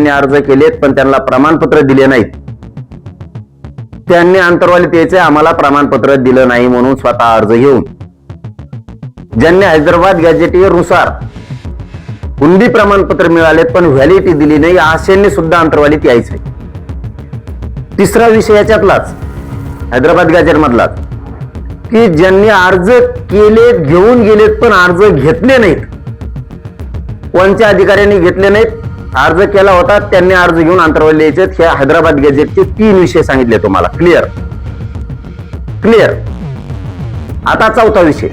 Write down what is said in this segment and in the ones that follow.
अर्ज केलेत पण त्यांना प्रमाणपत्र दिले नाहीत. त्यांनी आंतरवालीत यायचे, आम्हाला प्रमाणपत्र दिलं नाही म्हणून स्वतः अर्ज घेऊन ज्यांनी हैदराबाद गॅजेटियरनुसार हुंडी प्रमाणपत्र मिळालेत पण व्हॅलिडिटी दिली नाही, अशांनी सुद्धा आंतरवालीत यायचंय. तिसरा विषय याच्यातलाच हैदराबाद गॅजेट मधलाच की ज्यांनी अर्ज केलेत, घेऊन गेलेत पण अर्ज घेतले नाहीत. कोणत्या अधिकाऱ्यांनी घेतले नाहीत? अर्ज केला होता त्यांनी अर्ज घेऊन आंतरवाली यायचे. हे हैदराबाद गॅजेटचे 3 विषय सांगितले तुम्हाला. Clear clear. आता चौथा विषय,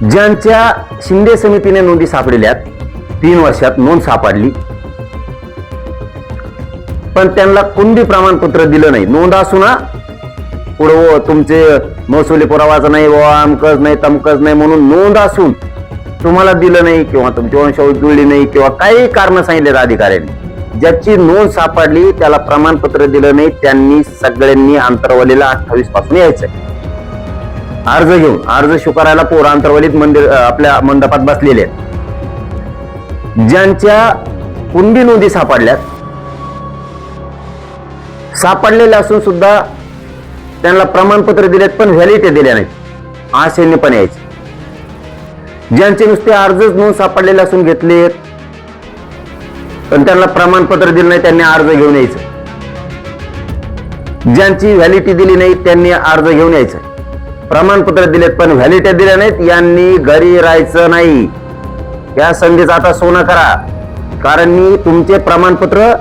ज्यांच्या शिंदे समितीने नोंदी सापडल्यात, 3 वर्षात नोंद सापडली पण त्यांना कुंडी प्रमाणपत्र दिलं नाही. नोंद असू ना पुढं तुमचे महसुली पुरावाचा नाही, आमकच नाही तमकच नाही म्हणून नोंद असून तुम्हाला दिलं नाही किंवा तुमची वंशावळ जुळली नाही किंवा काही कारण सांगितलेत अधिकाऱ्यांनी, ज्याची नोंद सापडली त्याला प्रमाणपत्र दिलं नाही, त्यांनी सगळ्यांनी आंतरवालीला 28 पासून यायचंय अर्ज घेऊन. अर्ज स्वीकारायला पोर आंतरवालीत मंदिर आपल्या मंडपात बसलेले आहेत. ज्यांच्या कुंडी नोंदी सापडलेल्या असून सुद्धा त्यांना प्रमाणपत्र दिलेत पण व्हॅलिडिटी दिल्या नाहीत, अशांनी पण यायचे. ज्यांचे नुसते अर्जच नोंद सापडलेले असून घेतलेत पण त्यांना प्रमाणपत्र दिलं नाही, त्यांनी अर्ज घेऊन यायचं. ज्यांची व्हॅलिडिटी दिली नाही त्यांनी अर्ज घेऊन यायचं. प्रमाणपत्र दिलेत पण व्हॅलिडिटी दिल्या नाहीत, यांनी घरी राहायचं नाही. या संधीचा आता सोनं करा, कारण मी तुमचे प्रमाणपत्र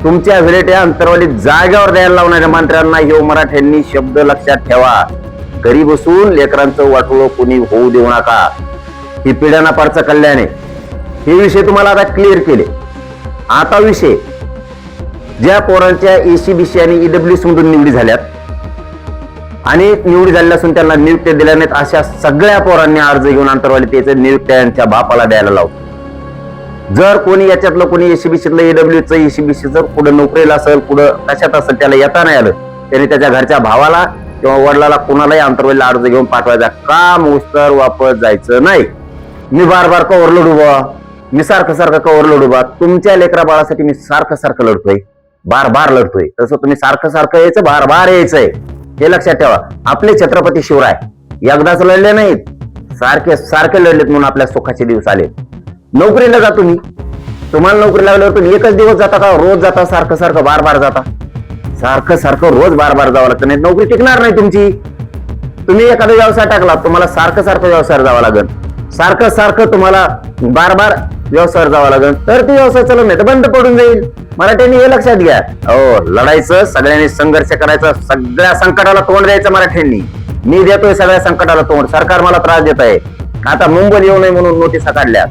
तुमच्या व्हॅलिडिटी आंतरवालीत जागेवर द्यायला लावणाऱ्या मंत्र्यांना हे मराठ्यांनी शब्द लक्षात ठेवा. घरी बसून लेकरांचं वाटोळं कोणी होऊ देऊ नका. ही पिढ्यांना पारचं कल्याण आहे. हे विषय तुम्हाला आता क्लिअर केले. आता विषय ज्या पोरांच्या एसीबीसी आणि ईडब्ल्यूएस मधून निवडी झाल्यात आणि निवडी झालेल्या असून त्यांना नियुक्त्या दिल्या नाहीत, अशा सगळ्या पोरांनी अर्ज घेऊन आंतरवालीत यायचं, नियुक्त्या यांच्या बापाला द्यायला लावतो. जर कोणी याच्यातलं कोणी एसीबीसीतलं ईडब्ल्यूएसचं एसीबीसी जर कुठं नोकरीला असेल, कुठं कशात असेल, त्याला येता नाही आलं, त्याने त्याच्या घरच्या भावाला किंवा वडिलाला कोणालाही आंतरवालीला अर्ज घेऊन पाठवायचा. काम उस्तर वापस जायचं नाही. मी बार बार कवर लढू बा, मी सारखं कवर लढू बा. तुमच्या लेकरा बाळासाठी मी सारखं लढतोय, बार बार लढतोय. तसं तुम्ही सारखं यायचं, बार बार यायचंय, हे लक्षात ठेवा. आपले छत्रपती शिवराय एकदाच लढले नाहीत, सारखे लढलेत म्हणून आपल्या सुखाचे दिवस आले. नोकरीला जा तुम्ही, तुम्हाला नोकरी लागल्यावर तुम्ही एकच दिवस जाता का रोज जाता? सारखं बार बार जाता? सारखं रोज बार बार जावं लागतं, नाही नोकरी टिकणार नाही तुमची. तुम्ही एखादा व्यवसाय टाकला, तुम्हाला सारखं व्यवसायावर जावं लागेल, सारखं तुम्हाला बार बार व्यवसायावर जावं लागेल, तर ते व्यवसाय चालू नाही तर बंद पडून जाईल. मराठ्यांनी हे लक्षात घ्या. हो, लढायचं, सगळ्यांनी संघर्ष करायचा, सगळ्या संकटाला तोंड द्यायचं मराठ्यांनी. मी देतोय सगळ्या संकटाला तोंड. सरकार मला त्रास देत आहे. आता मुंबईत येऊ नये म्हणून नोटिसा काढल्या,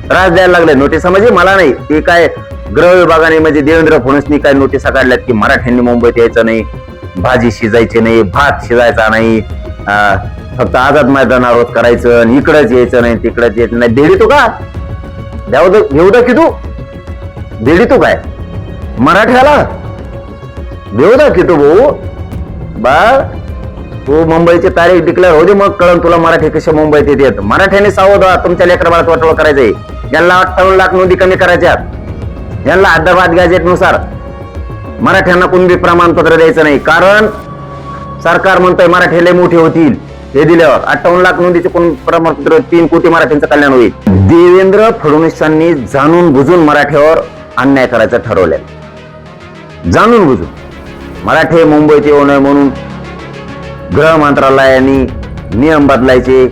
त्रास द्यायला लागले. नोटिसा म्हणजे मला नाही, ते काय गृह विभागाने म्हणजे देवेंद्र फडणवीसनी काय नोटिसा काढल्यात की मराठ्यांनी मुंबईत यायचं नाही, भाजी शिजायची नाही, भात शिजायचा नाही, फक्त आझाद मैदानावर करायचं आणि इकडंच यायचं नाही, तिकडंच यायचं नाही. देडी तू का घेऊ दा की तू देडी तू काय मराठ्याला देऊ दा की तू भाऊ बा. तू मुंबईची तारीख डिक्लेअर होऊ दे, मग कळण तुला मराठी कशा मुंबईत येतात. मराठ्यांनी सावध व्हा, तुमच्या लेकरा बाळात वाटोळ करायचंय. ज्यांना 58 लाख नोंदी कमी करायच्यात, ज्यांना हैदराबाद गॅजेट नुसार मराठ्यांना कुणबी प्रमाणपत्र द्यायचं नाही, कारण सरकार म्हणतोय मराठी लय मोठे होतील. हे दिल्यावर 58 लाख नोंदीचे कोण प्रमाणपत्र 3 कोटी मराठ्यांचं कल्याण होईल. देवेंद्र फडणवीसांनी जाणून बुजून मराठ्यावर अन्याय करायचं ठरवलंय. जाणून बुजून मराठी मुंबईत येऊ नये म्हणून गृह मंत्रालयाने नियम बदलायचे.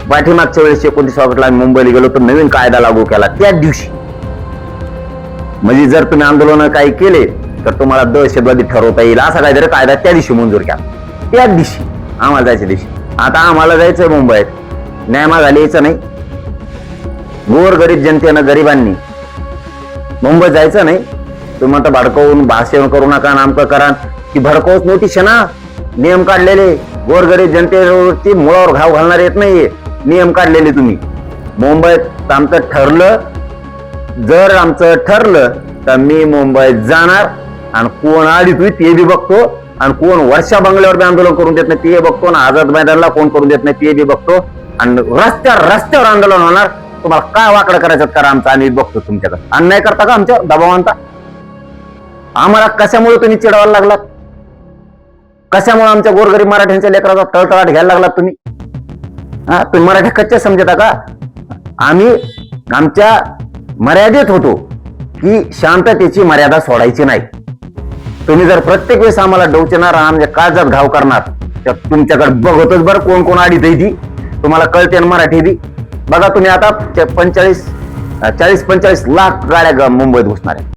पाठीमागच्या वेळेस 29 ऑगस्टला आम्ही मुंबईला गेलो तर नवीन कायदा लागू केला त्याच दिवशी. म्हणजे जर तुम्ही आंदोलन काही केले तर तुम्हाला दहशतवादी ठरवता येईल असा काहीतरी कायदा त्या दिवशी मंजूर केला. त्याच दिवशी आम्हाला जायच्या दिवशी. आता आम्हाला जायचंय मुंबईत, न्याय मागायला यायचं नाही. गोरगरीब जनतेनं, गरिबांनी मुंबईत जायचं नाही. तुम्ही म्हणता भडकवून भाषण करू नका, नामकं करा, की भडकवूच नोटीस ना. नियम काढलेले गोरगरीब जनतेवरती मुळावर घाव घालणार येत नाहीये. नियम काढलेले तुम्ही. मुंबईत आमचं ठरलं, जर आमचं ठरलं तर मी मुंबईत जाणार आणि कोण अडीतोय ते बी बघतो आणि कोण वर्षा बंगल्यावर बी आंदोलन करून देत नाही ते बघतो ना. आझाद मैदानला कोण करून देत नाही ते बी बघतो आणि रस्त्यावर आंदोलन होणार. तुम्हाला काय वाकडं करायचं करा आमचं, आम्ही बघतो तुमच्याकडे. अन्याय करता का आमच्या दबाव आणता? आम्हाला कशामुळे तुम्ही चिडवायला लागलात? कशामुळे आमच्या गोरगरीब मराठ्यांच्या लेकराचा तळतळाट घ्यायला लागलात तुम्ही? हा, तुम्ही मराठी कच्चे समजता का? आम्ही आमच्या मर्यादेत होतो की शांततेची मर्यादा सोडायची नाही. तुम्ही जर प्रत्येक वेळेस आम्हाला डोचणार, आमच्या काळजात घाव करणार, तर तुमच्याकडे बघतोच बरं कोण कोण आडीत आहे ती. तुम्हाला कळते ना मराठी बी. बघा तुम्ही आता 40-45 लाख गाड्या मुंबईत घुसणार आहे.